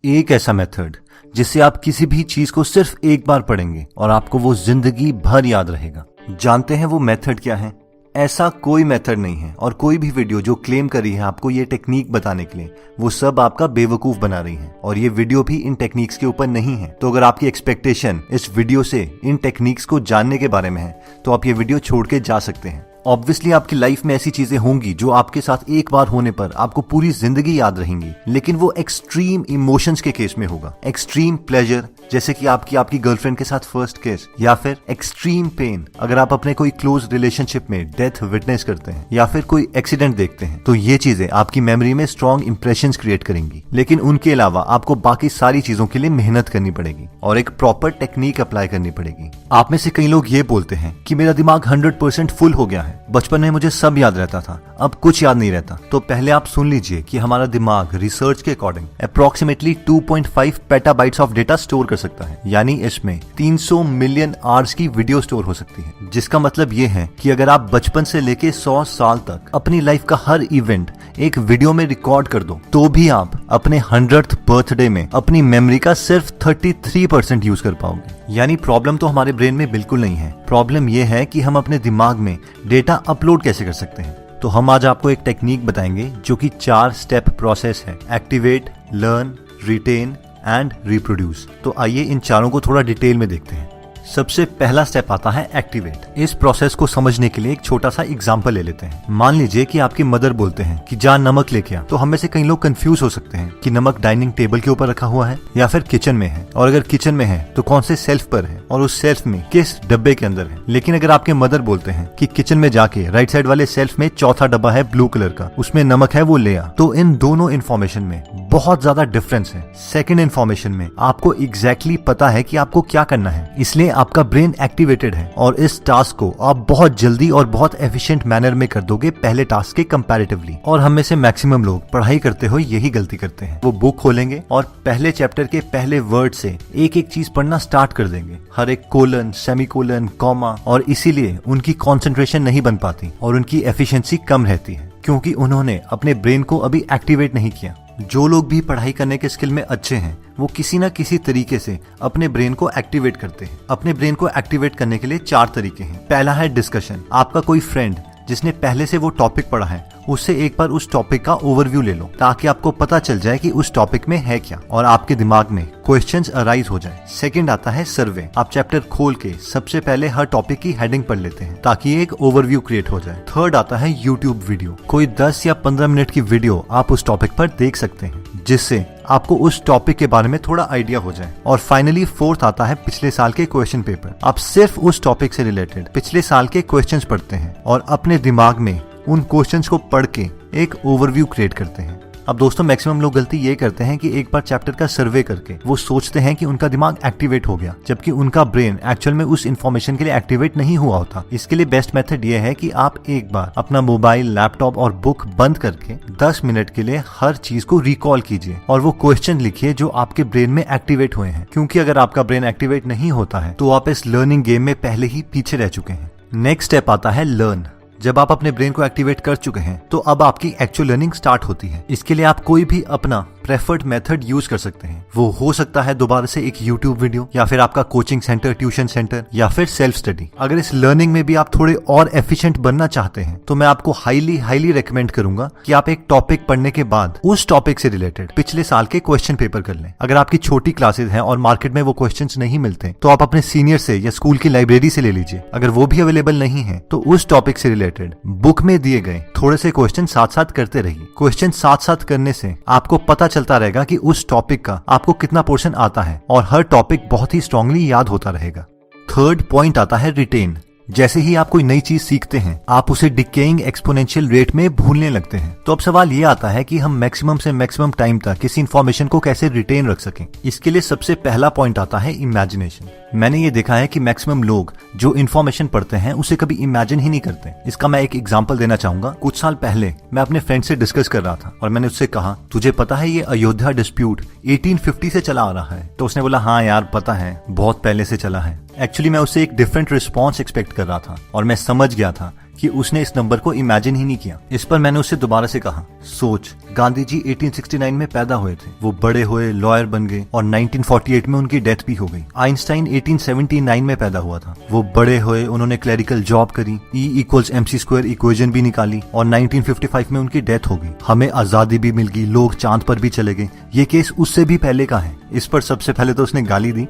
एक ऐसा मेथड जिससे आप किसी भी चीज को सिर्फ एक बार पढ़ेंगे और आपको वो जिंदगी भर याद रहेगा। जानते हैं वो मेथड क्या है? ऐसा कोई मेथड नहीं है और कोई भी वीडियो जो क्लेम करी है आपको ये टेक्निक बताने के लिए, वो सब आपका बेवकूफ बना रही है और ये वीडियो भी इन टेक्निक्स के ऊपर नहीं है। तो अगर आपकी एक्सपेक्टेशन इस वीडियो से इन टेक्निक्स को जानने के बारे में है तो आप ये वीडियो छोड़ के जा सकते हैं। ऑब्वियसली आपकी लाइफ में ऐसी चीजें होंगी जो आपके साथ एक बार होने पर आपको पूरी जिंदगी याद रहेंगी, लेकिन वो एक्सट्रीम इमोशंस के केस में होगा। एक्सट्रीम प्लेजर जैसे कि आपकी गर्लफ्रेंड के साथ फर्स्ट किस, या फिर एक्सट्रीम पेन अगर आप अपने कोई क्लोज रिलेशनशिप में डेथ विटनेस करते हैं या फिर कोई एक्सीडेंट देखते हैं, तो ये चीजें आपकी मेमोरी में स्ट्रॉन्ग इंप्रेशंस क्रिएट करेंगी। लेकिन उनके अलावा आपको बाकी सारी चीजों के लिए मेहनत करनी पड़ेगी और एक प्रॉपर टेक्निक अप्लाई करनी पड़ेगी। आप में से कई लोग ये बोलते हैं कि मेरा दिमाग 100% फुल हो गया है, बचपन में मुझे सब याद रहता था, अब कुछ याद नहीं रहता। तो पहले आप सुन लीजिए कि हमारा दिमाग रिसर्च के according approximately 2.5 petabytes of data store कर सकता है, यानी इसमें 300 मिलियन आवर्स की वीडियो स्टोर हो सकती है। जिसका मतलब ये है कि अगर आप बचपन से लेके 100 साल तक अपनी लाइफ का हर इवेंट एक वीडियो में रिकॉर्ड कर दो, तो भी आप अपने 100th बर्थडे में अपनी मेमोरी का सिर्फ 33% यूज कर पाओगे। यानी प्रॉब्लम तो हमारे ब्रेन में बिल्कुल नहीं है, प्रॉब्लम यह है कि हम अपने दिमाग में डेटा अपलोड कैसे कर सकते हैं। तो हम आज आपको एक टेक्निक बताएंगे जो कि 4 स्टेप प्रोसेस है: activate, learn, retain and reproduce. तो आइए इन चारों को थोड़ा डिटेल में देखते हैं। सबसे पहला स्टेप आता है एक्टिवेट। इस प्रोसेस को समझने के लिए एक छोटा सा एग्जांपल ले लेते हैं। मान लीजिए कि आपकी मदर बोलते हैं कि जा नमक लेके आ, तो हम में से कई लोग कंफ्यूज हो सकते हैं कि नमक डाइनिंग टेबल के ऊपर रखा हुआ है या फिर किचन में है, और अगर किचन में है तो कौन से सेल्फ पर है और उस सेल्फ में किस डब्बे के अंदर है। लेकिन अगर आपके मदर बोलते हैं कि किचन में जाके राइट साइड वाले सेल्फ में चौथा डब्बा है ब्लू कलर का, उसमें नमक है, वो ले आ, तो इन दोनों इन्फॉर्मेशन में बहुत ज्यादा डिफरेंस है। सेकेंड इन्फॉर्मेशन में आपको एग्जैक्टली पता है कि आपको क्या करना है, इसलिए आपका ब्रेन एक्टिवेटेड है और इस टास्क को आप बहुत जल्दी और बहुत एफिशिएंट मैनर में कर दोगे पहले टास्क के कंपैरेटिवली। और हम में से मैक्सिमम लोग पढ़ाई करते हुए यही गलती करते हैं। वो बुक खोलेंगे और पहले चैप्टर के पहले वर्ड से एक एक चीज पढ़ना स्टार्ट कर देंगे, हर एक कोलन, सेमीकोलन, कॉमा, और इसीलिए उनकी कंसंट्रेशन नहीं बन पाती और उनकी एफिशिएंसी कम रहती है, क्योंकि उन्होंने अपने ब्रेन को अभी एक्टिवेट नहीं किया। जो लोग भी पढ़ाई करने के स्किल में अच्छे हैं वो किसी ना किसी तरीके से अपने ब्रेन को एक्टिवेट करते हैं। अपने ब्रेन को एक्टिवेट करने के लिए 4 तरीके हैं। पहला है डिस्कशन। आपका कोई फ्रेंड जिसने पहले से वो टॉपिक पढ़ा है, उससे एक बार उस टॉपिक का ओवरव्यू ले लो ताकि आपको पता चल जाए कि उस टॉपिक में है क्या और आपके दिमाग में क्वेश्चंस अराइज हो जाए। सेकंड आता है सर्वे। आप चैप्टर खोल के सबसे पहले हर टॉपिक की हेडिंग पढ़ लेते हैं ताकि एक ओवरव्यू क्रिएट हो जाए। थर्ड आता है यूट्यूब वीडियो। कोई 10 या 15 मिनट की वीडियो आप उस टॉपिक पर देख सकते हैं जिससे आपको उस टॉपिक के बारे में थोड़ा आइडिया हो जाए। और फाइनली फोर्थ आता है पिछले साल के क्वेश्चन पेपर। आप सिर्फ उस टॉपिक से रिलेटेड पिछले साल के क्वेश्चंस पढ़ते हैं और अपने दिमाग में उन क्वेश्चंस को पढ़ के एक ओवरव्यू क्रिएट करते हैं। अब दोस्तों मैक्सिमम लोग गलती ये करते हैं कि एक बार चैप्टर का सर्वे करके वो सोचते हैं कि उनका दिमाग एक्टिवेट हो गया, जबकि उनका ब्रेन एक्चुअल में उस इन्फॉर्मेशन के लिए एक्टिवेट नहीं हुआ होता। इसके लिए बेस्ट मेथड ये है कि आप एक बार अपना मोबाइल, लैपटॉप और बुक बंद करके 10 मिनट के लिए हर चीज को रिकॉल कीजिए और वो क्वेश्चन लिखिए जो आपके ब्रेन में एक्टिवेट हुए हैं, क्योंकि अगर आपका ब्रेन एक्टिवेट नहीं होता है तो आप इस लर्निंग गेम में पहले ही पीछे रह चुके हैं। नेक्स्ट स्टेप आता है लर्न। जब आप अपने ब्रेन को एक्टिवेट कर चुके हैं तो अब आपकी एक्चुअल लर्निंग स्टार्ट होती है। इसके लिए आप कोई भी अपना प्रेफर्ड मेथड यूज कर सकते हैं। वो हो सकता है दोबारा से एक यूट्यूब वीडियो, या फिर आपका कोचिंग सेंटर, ट्यूशन सेंटर, या फिर सेल्फ स्टडी। अगर इस लर्निंग में भी आप थोड़े और एफिशिएंट बनना चाहते हैं तो मैं आपको हाईली रेकमेंड करूंगा कि आप एक टॉपिक पढ़ने के बाद उस टॉपिक से रिलेटेड पिछले साल के क्वेश्चन पेपर कर लें। अगर आपकी छोटी क्लासेस हैं और मार्केट में वो क्वेश्चंस नहीं मिलते तो आप अपने सीनियर से या स्कूल की लाइब्रेरी से ले लीजिए। अगर वो भी अवेलेबल नहीं है तो उस टॉपिक से रिलेटेड बुक में दिए गए थोड़े से क्वेश्चन साथ साथ करते रहिए। क्वेश्चन साथ साथ करने से आपको पता चलता रहेगा कि उस टॉपिक का आपको कितना पोर्शन आता है और हर टॉपिक बहुत ही स्ट्रांगली याद होता रहेगा। थर्ड पॉइंट आता है रिटेन। जैसे ही आप कोई नई चीज सीखते हैं आप उसे डिकेइंग एक्सपोनेंशियल रेट में भूलने लगते हैं। तो अब सवाल ये आता है कि हम मैक्सिमम से मैक्सिमम टाइम तक किसी इन्फॉर्मेशन को कैसे रिटेन रख सकें। इसके लिए सबसे पहला पॉइंट आता है इमेजिनेशन। मैंने ये देखा है कि मैक्सिमम लोग जो इन्फॉर्मेशन पढ़ते हैं उसे कभी इमेजिन ही नहीं करते। इसका मैं एक एग्जांपल देना चाहूंगा। कुछ साल पहले मैं अपने फ्रेंड से डिस्कस कर रहा था और मैंने उससे कहा, तुझे पता है ये अयोध्या डिस्प्यूट 1850 से चला आ रहा है? तो उसने बोला, हाँ यार पता है, बहुत पहले से चला है। एक्चुअली मैं उससे एक डिफरेंट रिस्पॉन्स एक्सपेक्ट कर रहा था और मैं समझ गया था कि उसने इस नंबर को इमेजिन ही नहीं किया। इस पर मैंने उससे दोबारा से कहा, सोच, गांधी जी 1869 में पैदा हुए थे, वो बड़े हुए, लॉयर बन गए और 1948 में उनकी डेथ भी हो गई। आइंस्टाइन 1879 में पैदा हुआ था, वो बड़े हुए, उन्होंने क्लरिकल जॉब करी, E=mc² इक्वेशन भी निकाली और 1955 में उनकी डेथ हो गई। हमें आजादी भी मिल गई, लोग चांद पर भी चले गए। ये केस उससे भी पहले का है। इस पर सबसे पहले तो उसने गाली दी,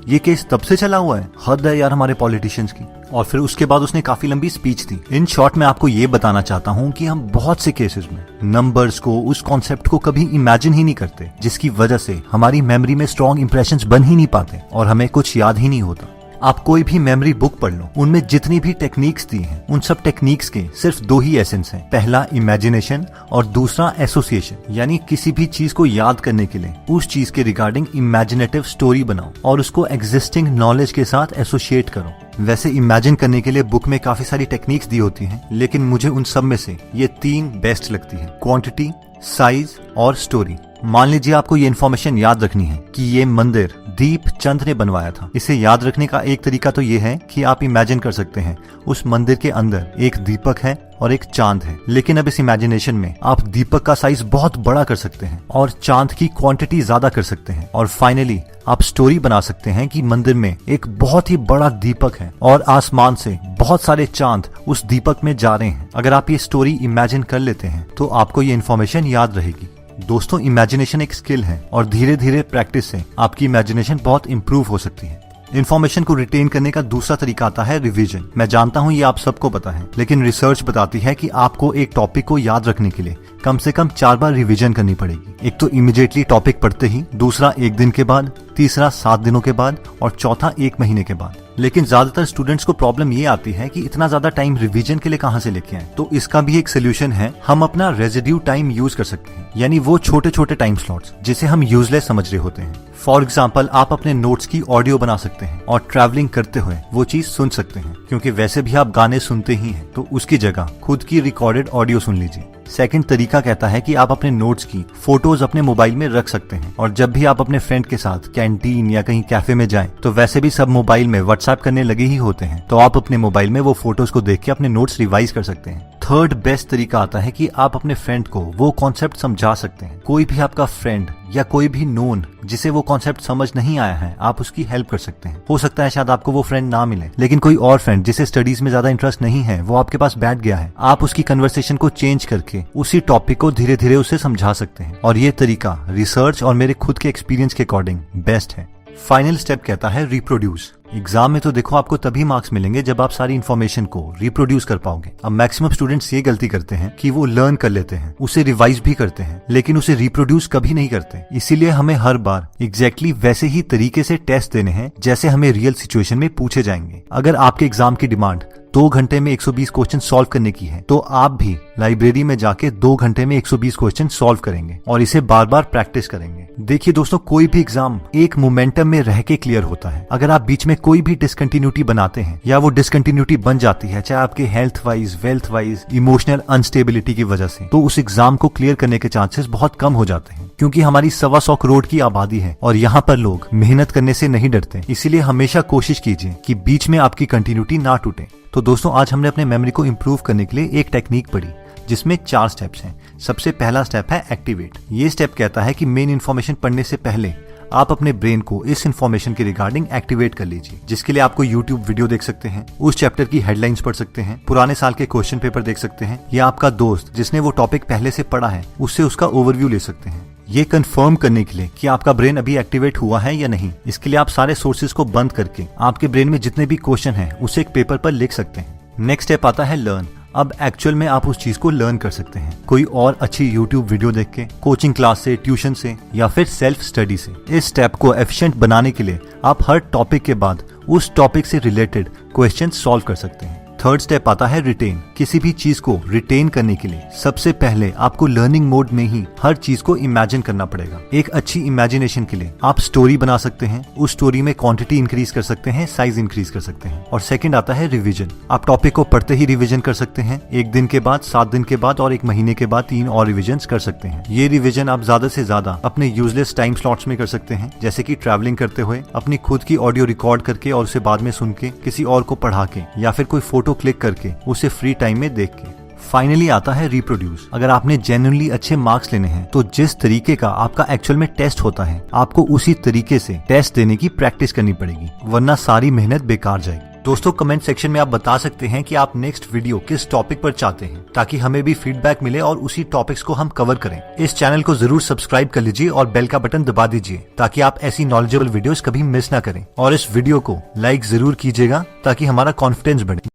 ये केस तब से चला हुआ है, हद है यार हमारे पॉलिटिशियंस की। और फिर उसके बाद उसने काफी लंबी स्पीच दी। इन शॉर्ट मैं आपको ये बताना चाहता हूँ कि हम बहुत से केसेस में नंबर्स को, उस कॉन्सेप्ट को कभी इमेजिन ही नहीं करते, जिसकी वजह से हमारी मेमोरी में स्ट्रॉन्ग इंप्रेशंस बन ही नहीं पाते और हमें कुछ याद ही नहीं होता। आप कोई भी मेमोरी बुक पढ़ लो, उनमें जितनी भी टेक्निक्स दी हैं, उन सब टेक्निक्स के सिर्फ दो ही एसेंस हैं। पहला इमेजिनेशन और दूसरा एसोसिएशन, यानी किसी भी चीज को याद करने के लिए उस चीज के रिगार्डिंग इमेजिनेटिव स्टोरी बनाओ और उसको एग्जिस्टिंग नॉलेज के साथ एसोसिएट करो। वैसे इमेजिन करने के लिए बुक में काफी सारी टेक्निक्स दी होती हैं, लेकिन मुझे उन सब में से ये 3 बेस्ट लगती है, क्वांटिटी, साइज और स्टोरी। मान लीजिए आपको ये इन्फॉर्मेशन याद रखनी है कि ये मंदिर दीपचंद ने बनवाया था। इसे याद रखने का एक तरीका तो ये है कि आप इमेजिन कर सकते हैं उस मंदिर के अंदर एक दीपक है और एक चांद है, लेकिन अब इस इमेजिनेशन में आप दीपक का साइज बहुत बड़ा कर सकते हैं और चांद की क्वांटिटी ज्यादा कर सकते हैं। और फाइनली आप स्टोरी बना सकते हैं कि मंदिर में एक बहुत ही बड़ा दीपक है और आसमान से बहुत सारे चांद उस दीपक में जा रहे हैं। अगर आप ये स्टोरी इमेजिन कर लेते हैं तो आपको ये इन्फॉर्मेशन याद रहेगी। दोस्तों, इमेजिनेशन एक स्किल है और धीरे धीरे प्रैक्टिस से आपकी इमेजिनेशन बहुत इंप्रूव हो सकती है। इन्फॉर्मेशन को रिटेन करने का दूसरा तरीका आता है रिवीजन। मैं जानता हूँ ये आप सबको पता है, लेकिन रिसर्च बताती है कि आपको एक टॉपिक को याद रखने के लिए कम से कम 4 बार रिवीजन करनी पड़ेगी। एक तो इमीडिएटली टॉपिक पढ़ते ही, दूसरा 1 दिन के बाद, तीसरा 7 दिनों के बाद और चौथा 1 महीने के बाद। लेकिन ज्यादातर स्टूडेंट्स को प्रॉब्लम ये आती है कि इतना ज्यादा टाइम रिवीजन के लिए कहाँ से लेके आए। तो इसका भी एक सोल्यूशन है, हम अपना रेजिड्यू टाइम यूज कर सकते हैं, यानी वो छोटे छोटे टाइम स्लॉट्स जिसे हम यूजलेस समझ रहे होते हैं। फॉर एग्जाम्पल, आप अपने नोट्स की ऑडियो बना सकते हैं और ट्रैवलिंग करते हुए वो चीज सुन सकते हैं, क्योंकि वैसे भी आप गाने सुनते ही हैं, तो उसकी जगह खुद की रिकॉर्डेड ऑडियो सुन लीजिए। सेकंड तरीका कहता है कि आप अपने नोट्स की फोटोज अपने मोबाइल में रख सकते हैं और जब भी आप अपने फ्रेंड के साथ कैंटीन या कहीं कैफे में जाएं, तो वैसे भी सब मोबाइल में व्हाट्सएप करने लगे ही होते हैं, तो आप अपने मोबाइल में वो फोटोज को देख के अपने नोट्स रिवाइज कर सकते हैं। थर्ड बेस्ट तरीका आता है कि आप अपने फ्रेंड को वो कॉन्सेप्ट समझा सकते हैं। कोई भी आपका फ्रेंड या कोई भी नोन जिसे वो कॉन्सेप्ट समझ नहीं आया है, आप उसकी हेल्प कर सकते हैं। हो सकता है शायद आपको वो फ्रेंड ना मिले, लेकिन कोई और फ्रेंड जिसे स्टडीज में ज्यादा इंटरेस्ट नहीं है, वो आपके पास बैठ गया है, आप उसकी कन्वर्सेशन को चेंज करके उसी टॉपिक को धीरे धीरे उसे समझा सकते हैं। और ये तरीका रिसर्च और मेरे खुद के एक्सपीरियंस के अकॉर्डिंग बेस्ट है। फाइनल स्टेप कहता है रिप्रोड्यूस। एग्जाम में तो देखो आपको तभी मार्क्स मिलेंगे जब आप सारी इन्फॉर्मेशन को रिप्रोड्यूस कर पाओगे। अब मैक्सिमम स्टूडेंट्स ये गलती करते हैं कि वो लर्न कर लेते हैं, उसे रिवाइज भी करते हैं, लेकिन उसे रिप्रोड्यूस कभी नहीं करते। इसीलिए हमें हर बार एग्जैक्टली वैसे ही तरीके से टेस्ट देने हैं जैसे हमें रियल सिचुएशन में पूछे जाएंगे। अगर आपके एग्जाम की डिमांड 2 घंटे में 120 क्वेश्चन सॉल्व करने की है, तो आप भी लाइब्रेरी में जाके 2 घंटे में 120 क्वेश्चन सॉल्व करेंगे और इसे बार बार प्रैक्टिस करेंगे। देखिए दोस्तों, कोई भी एग्जाम एक मोमेंटम में रह के क्लियर होता है। अगर आप बीच में कोई भी डिसकंटिन्यूटी बनाते हैं या वो डिसकंटिन्यूटी बन जाती है, चाहे आपके health wise, wealth wise, emotional unstability की वजह से, तो उस एग्जाम को क्लियर करने के चांसेस बहुत कम हो जाते हैं। क्योंकि हमारी 125 करोड़ की आबादी है और यहाँ पर लोग मेहनत करने से नहीं डरते। इसीलिए हमेशा कोशिश कीजिए कि बीच में आपकी कंटिन्यूटी ना टूटे। तो दोस्तों, आज हमने अपने मेमोरी को इम्प्रूव करने के लिए एक टेक्निक पढ़ी जिसमें 4 स्टेप्स हैं। सबसे पहला स्टेप है एक्टिवेट। ये स्टेप कहता है कि मेन इन्फॉर्मेशन पढ़ने से पहले आप अपने ब्रेन को इस इन्फॉर्मेशन के रिगार्डिंग एक्टिवेट कर लीजिए, जिसके लिए आपको यूट्यूब वीडियो देख सकते हैं, उस चैप्टर की हेडलाइंस पढ़ सकते हैं, पुराने साल के क्वेश्चन पेपर देख सकते हैं, या आपका दोस्त जिसने वो टॉपिक पहले से पढ़ा है उससे उसका ओवरव्यू ले सकते हैं। ये कंफर्म करने के लिए कि आपका ब्रेन अभी एक्टिवेट हुआ है या नहीं, इसके लिए आप सारे सोर्सेज को बंद करके आपके ब्रेन में जितने भी क्वेश्चन हैं उसे एक पेपर पर लिख सकते हैं। नेक्स्ट स्टेप आता है लर्न। अब एक्चुअल में आप उस चीज को लर्न कर सकते हैं, कोई और अच्छी यूट्यूब वीडियो देख के, कोचिंग क्लास से, ट्यूशन से, या फिर सेल्फ स्टडी से। इस स्टेप को एफिशिएंट बनाने के लिए आप हर टॉपिक के बाद उस टॉपिक से रिलेटेड क्वेश्चन सॉल्व कर सकते हैं। थर्ड स्टेप आता है रिटेन। किसी भी चीज को रिटेन करने के लिए सबसे पहले आपको लर्निंग मोड में ही हर चीज को इमेजिन करना पड़ेगा। एक अच्छी इमेजिनेशन के लिए आप स्टोरी बना सकते हैं, उस स्टोरी में क्वांटिटी इंक्रीज कर सकते हैं, साइज इंक्रीज कर सकते हैं। और सेकंड आता है रिवीजन। आप टॉपिक को पढ़ते ही रिवीजन कर सकते हैं, 1 दिन के बाद, 7 दिन के बाद और 1 महीने के बाद 3 और रिवीजन कर सकते हैं। ये रिवीजन आप ज्यादा से ज्यादा अपने यूजलेस टाइम स्लॉट्स में कर सकते हैं, जैसे कि ट्रैवलिंग करते हुए, अपनी खुद की ऑडियो रिकॉर्ड करके और उसे बाद में सुन के, किसी और को पढ़ा के, या फिर कोई फोटो को क्लिक करके उसे फ्री टाइम में देख के। फाइनली आता है रिप्रोड्यूस। अगर आपने जेन्युइनली अच्छे मार्क्स लेने हैं तो जिस तरीके का आपका एक्चुअल में टेस्ट होता है आपको उसी तरीके से टेस्ट देने की प्रैक्टिस करनी पड़ेगी, वरना सारी मेहनत बेकार जाएगी। दोस्तों कमेंट सेक्शन में आप बता सकते हैं कि आप नेक्स्ट वीडियो किस टॉपिक पर चाहते हैं, ताकि हमें भी फीडबैक मिले और उसी टॉपिक्स को हम कवर करें। इस चैनल को जरूर सब्सक्राइब कर लीजिए और बेल का बटन दबा दीजिए ताकि आप ऐसी नॉलेजेबल वीडियोस कभी मिस ना करें। और इस वीडियो को लाइक जरूर कीजिएगा ताकि हमारा कॉन्फिडेंस बढ़े।